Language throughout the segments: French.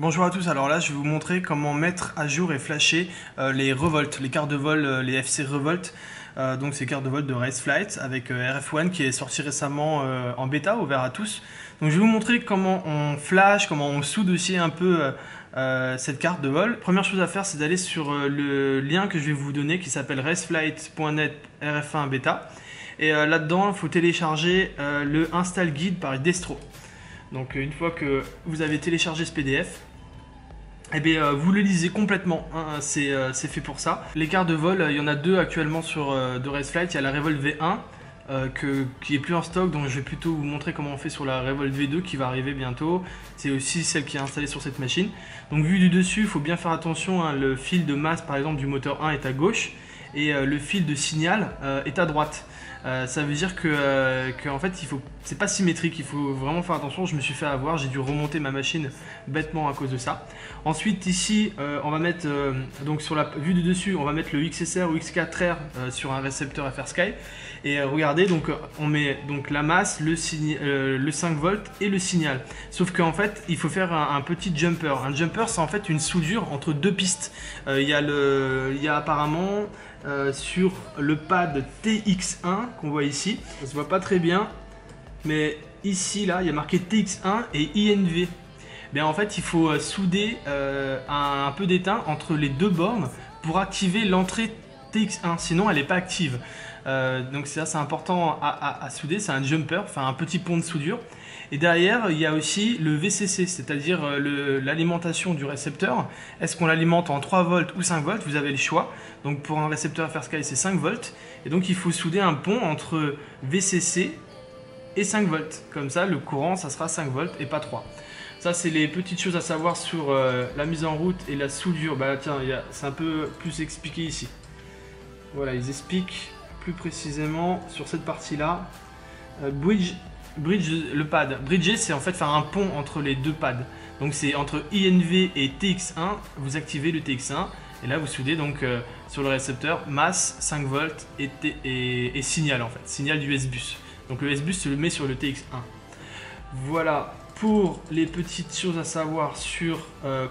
Bonjour à tous, alors là je vais vous montrer comment mettre à jour et flasher les Revolt, les cartes de vol, les FC Revolt, donc ces cartes de vol de Race Flight avec RF1 qui est sorti récemment en bêta, ouvert à tous. Donc je vais vous montrer comment on flash, comment on soude aussi un peu cette carte de vol. Première chose à faire, c'est d'aller sur le lien que je vais vous donner qui s'appelle raceflight.net RF1 bêta. Et là-dedans, il faut télécharger le install guide par Destro. Donc une fois que vous avez téléchargé ce PDF, eh bien, vous le lisez complètement, hein, c'est fait pour ça. Les cartes de vol, il y en a deux actuellement sur de Raceflight. Il y a la Revolt V1 qui est plus en stock, donc je vais plutôt vous montrer comment on fait sur la Revolt V2 qui va arriver bientôt. C'est aussi celle qui est installée sur cette machine. Donc vu du dessus, il faut bien faire attention, hein, le fil de masse par exemple du moteur 1 est à gauche et le fil de signal est à droite. Ça veut dire que en fait, c'est pas symétrique, il faut vraiment faire attention. Je me suis fait avoir, j'ai dû remonter ma machine bêtement à cause de ça. Ensuite, ici, on va mettre, donc sur la vue du dessus, on va mettre le XSR ou X4R sur un récepteur FR Sky. Et regardez, donc on met donc la masse, le 5 volts et le signal. Sauf qu'en fait, il faut faire un petit jumper. Un jumper, c'est en fait une soudure entre deux pistes. Il y a apparemment sur le pad TX1 qu'on voit ici, ça se voit pas très bien, mais ici là il y a marqué TX1 et INV. Bien, en fait il faut souder un peu d'étain entre les deux bornes pour activer l'entrée TX1, sinon elle n'est pas active. Donc ça c'est important à souder, c'est un jumper, enfin un petit pont de soudure. Et derrière, il y a aussi le VCC, c'est-à-dire l'alimentation du récepteur. Est-ce qu'on l'alimente en 3 volts ou 5 volts? Vous avez le choix. Donc pour un récepteur FR Sky, c'est 5 volts. Et donc il faut souder un pont entre VCC et 5 volts. Comme ça, le courant, ça sera 5 volts et pas 3. Ça, c'est les petites choses à savoir sur la mise en route et la soudure. Bah tiens, c'est un peu plus expliqué ici. Voilà, ils expliquent plus précisément sur cette partie-là. Le pad. Bridger, c'est en fait faire un pont entre les deux pads. Donc c'est entre INV et TX1, vous activez le TX1 et là vous soudez donc sur le récepteur masse, 5 volts et signal en fait, signal du S-Bus. Donc le S-Bus se le met sur le TX1. Voilà pour les petites choses à savoir sur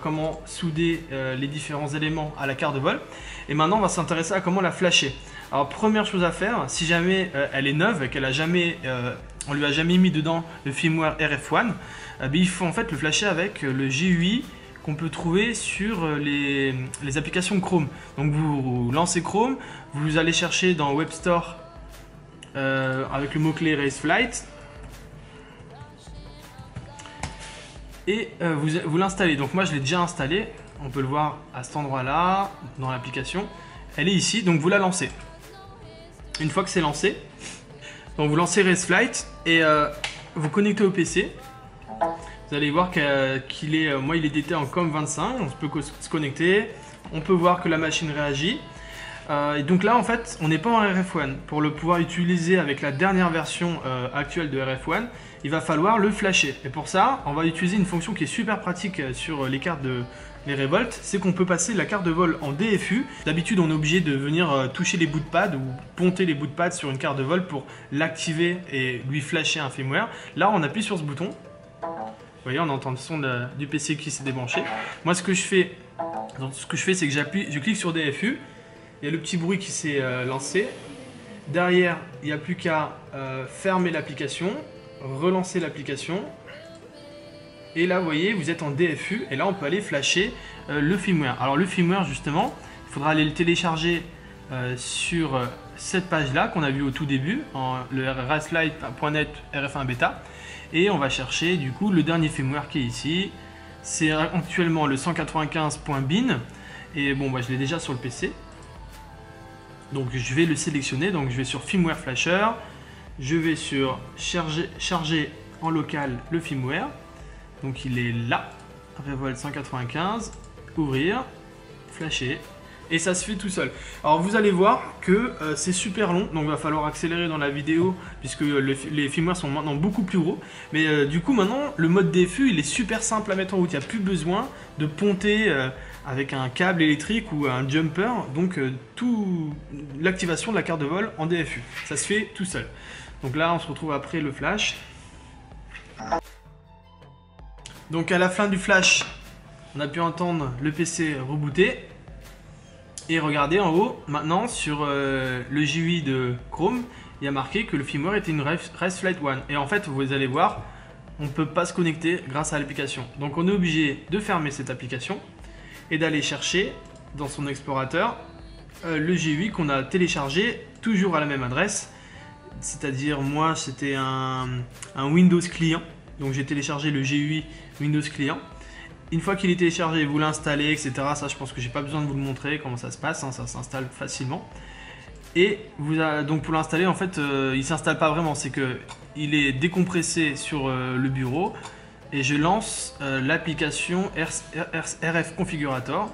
comment souder les différents éléments à la carte de vol. Et maintenant on va s'intéresser à comment la flasher. Alors première chose à faire, si jamais elle est neuve et qu'elle a jamais, on lui a jamais mis dedans le firmware RF1, il faut en fait le flasher avec le GUI qu'on peut trouver sur les applications Chrome. Donc vous lancez Chrome, vous allez chercher dans Web Store avec le mot-clé Raceflight et vous l'installez. Donc moi je l'ai déjà installé, on peut le voir à cet endroit là dans l'application. Elle est ici, donc vous la lancez. Une fois que c'est lancé, donc vous lancez Raceflight et vous connectez au PC. Vous allez voir qu'il est, moi il est détecté en COM25, on peut se connecter, on peut voir que la machine réagit. Et donc là en fait on n'est pas en RF1. Pour le pouvoir utiliser avec la dernière version actuelle de RF1, il va falloir le flasher. Et pour ça on va utiliser une fonction qui est super pratique sur les cartes de les Revolt, c'est qu'on peut passer la carte de vol en DFU. D'habitude on est obligé de venir toucher les bouts de pad ou ponter les bouts de pad sur une carte de vol pour l'activer et lui flasher un firmware. Là on appuie sur ce bouton. Vous voyez, on entend le son du PC qui s'est débranché. Moi ce que je fais c'est que je clique sur DFU. Il y a le petit bruit qui s'est lancé. Derrière, il n'y a plus qu'à fermer l'application, relancer l'application. Et là, vous voyez, vous êtes en DFU. Et là, on peut aller flasher le firmware. Alors, le firmware, justement, il faudra aller le télécharger sur cette page-là qu'on a vu au tout début, le raceflight.net RF1 bêta. Et on va chercher, du coup, le dernier firmware qui est ici. C'est actuellement le 195.bin. Et bon, bah, je l'ai déjà sur le PC. Donc je vais le sélectionner, donc je vais sur firmware flasher, je vais sur charger en local le firmware, donc il est là, Revolt 195, ouvrir, flasher, et ça se fait tout seul. Alors vous allez voir que c'est super long, donc il va falloir accélérer dans la vidéo puisque les firmwares sont maintenant beaucoup plus gros, mais du coup maintenant le mode DFU il est super simple à mettre en route, il n'y a plus besoin de ponter avec un câble électrique ou un jumper, donc l'activation de la carte de vol en DFU, ça se fait tout seul. Donc là on se retrouve après le flash. Donc à la fin du flash, on a pu entendre le PC rebooter. Et regardez en haut, maintenant sur le GUI de Chrome, il y a marqué que le firmware était une REST-Flight 1. Et en fait, vous allez voir, on ne peut pas se connecter grâce à l'application. Donc on est obligé de fermer cette application et d'aller chercher dans son explorateur le GUI qu'on a téléchargé, toujours à la même adresse. C'est-à-dire, moi, c'était un Windows client. Donc j'ai téléchargé le GUI Windows client. Une fois qu'il est téléchargé, vous l'installez, etc. Ça, je pense que j'ai pas besoin de vous le montrer comment ça se passe, hein, ça s'installe facilement. Et donc pour l'installer, en fait, il s'installe pas vraiment, c'est que il est décompressé sur le bureau et je lance l'application RF Configurator.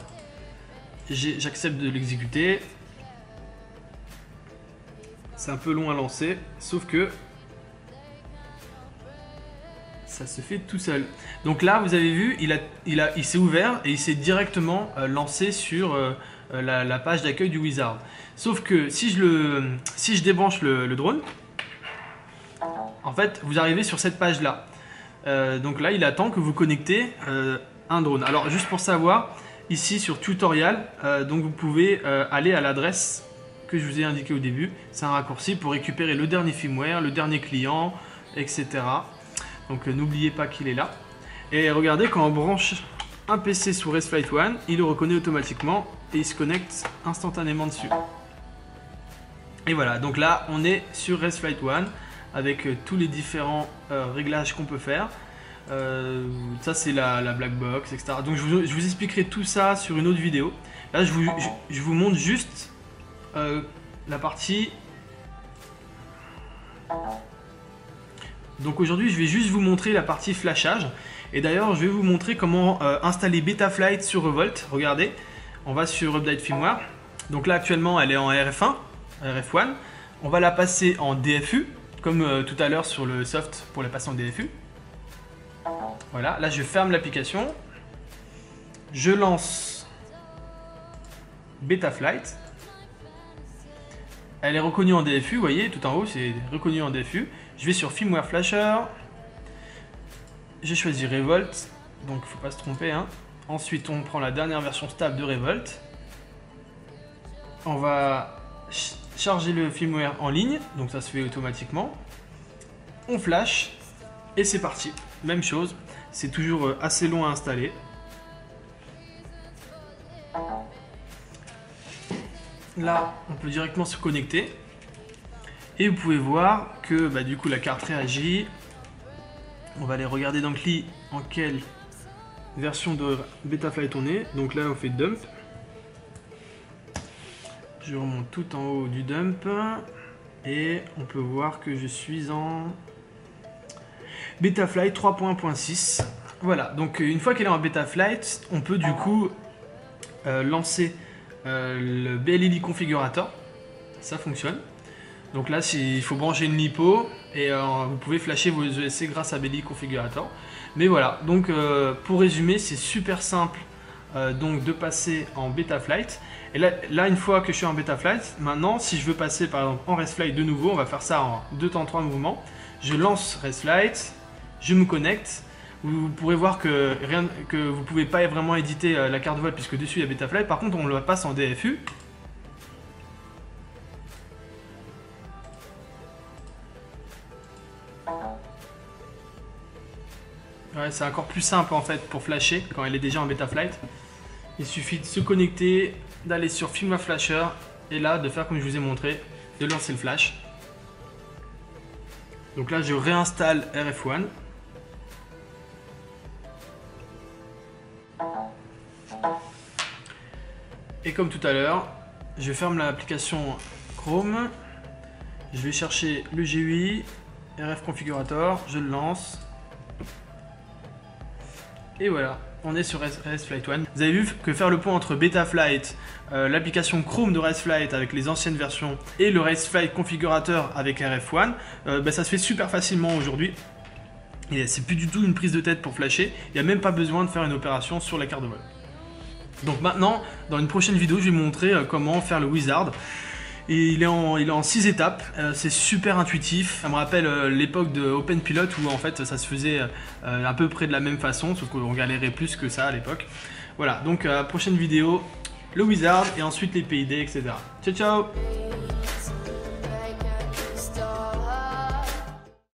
J'accepte de l'exécuter. C'est un peu long à lancer, sauf que ça se fait tout seul. Donc là, vous avez vu, il s'est ouvert et il s'est directement lancé sur la page d'accueil du Wizard. Sauf que si je débranche le drone, en fait, vous arrivez sur cette page-là. Donc là, il attend que vous connectez un drone. Alors, juste pour savoir, ici sur Tutorial, donc vous pouvez aller à l'adresse que je vous ai indiqué au début. C'est un raccourci pour récupérer le dernier firmware, le dernier client, etc. Donc n'oubliez pas qu'il est là. Et regardez, quand on branche un PC sous REST-Flight 1, il le reconnaît automatiquement et il se connecte instantanément dessus. Et voilà, donc là on est sur REST-Flight 1 avec tous les différents réglages qu'on peut faire. Ça c'est la black box, etc. Donc je vous expliquerai tout ça sur une autre vidéo. Là je vous montre juste la partie. Donc aujourd'hui je vais juste vous montrer la partie flashage. Et d'ailleurs je vais vous montrer comment installer Betaflight sur Revolt. Regardez, on va sur Update Firmware. Donc là actuellement elle est en RF1, RF1. On va la passer en DFU, comme tout à l'heure sur le soft pour la passer en DFU. Voilà, là je ferme l'application. Je lance Betaflight. Elle est reconnue en DFU, vous voyez, tout en haut, c'est reconnu en DFU. Je vais sur Firmware Flasher. J'ai choisi Revolt, donc il ne faut pas se tromper, hein. Ensuite, on prend la dernière version stable de Revolt. On va charger le firmware en ligne, donc ça se fait automatiquement. On flash et c'est parti. Même chose, c'est toujours assez long à installer. Là, on peut directement se connecter. Et vous pouvez voir que du coup la carte réagit. On va aller regarder dans le CLI en quelle version de Betaflight on est. Donc là, on fait dump. Je remonte tout en haut du dump. Et on peut voir que je suis en Betaflight 3.6. Voilà, donc une fois qu'elle est en Betaflight, on peut du coup lancer le BLI configurator. Ça fonctionne. Donc là, il faut brancher une LiPo et vous pouvez flasher vos ESC grâce à BLI configurator. Mais voilà, donc pour résumer, c'est super simple donc de passer en Betaflight. Et là, une fois que je suis en Betaflight, maintenant, si je veux passer par exemple en REST-Flight de nouveau, on va faire ça en 2 temps 3 mouvements. Je lance REST-Flight, je me connecte. Vous pourrez voir que vous ne pouvez pas vraiment éditer la carte de vol puisque dessus il y a Betaflight. Par contre, on le passe en DFU. Ouais, c'est encore plus simple en fait pour flasher quand elle est déjà en Betaflight. Il suffit de se connecter, d'aller sur Firmware Flasher et là de faire comme je vous ai montré, de lancer le flash. Donc là je réinstalle RF1. Et comme tout à l'heure, je ferme l'application Chrome. Je vais chercher le GUI, RF Configurator, je le lance. Et voilà, on est sur REST-Flight 1. Vous avez vu que faire le pont entre Betaflight, l'application Chrome de REST-Flight avec les anciennes versions et le REST-Flight configurateur avec RF1, ça se fait super facilement aujourd'hui. Et c'est plus du tout une prise de tête pour flasher. Il n'y a même pas besoin de faire une opération sur la carte de vol. Donc maintenant, dans une prochaine vidéo, je vais vous montrer comment faire le Wizard. Et il est en 6 étapes, c'est super intuitif. Ça me rappelle l'époque de OpenPilot où en fait ça se faisait à peu près de la même façon, sauf qu'on galérait plus que ça à l'époque. Voilà, donc prochaine vidéo, le Wizard et ensuite les PID, etc. Ciao ciao!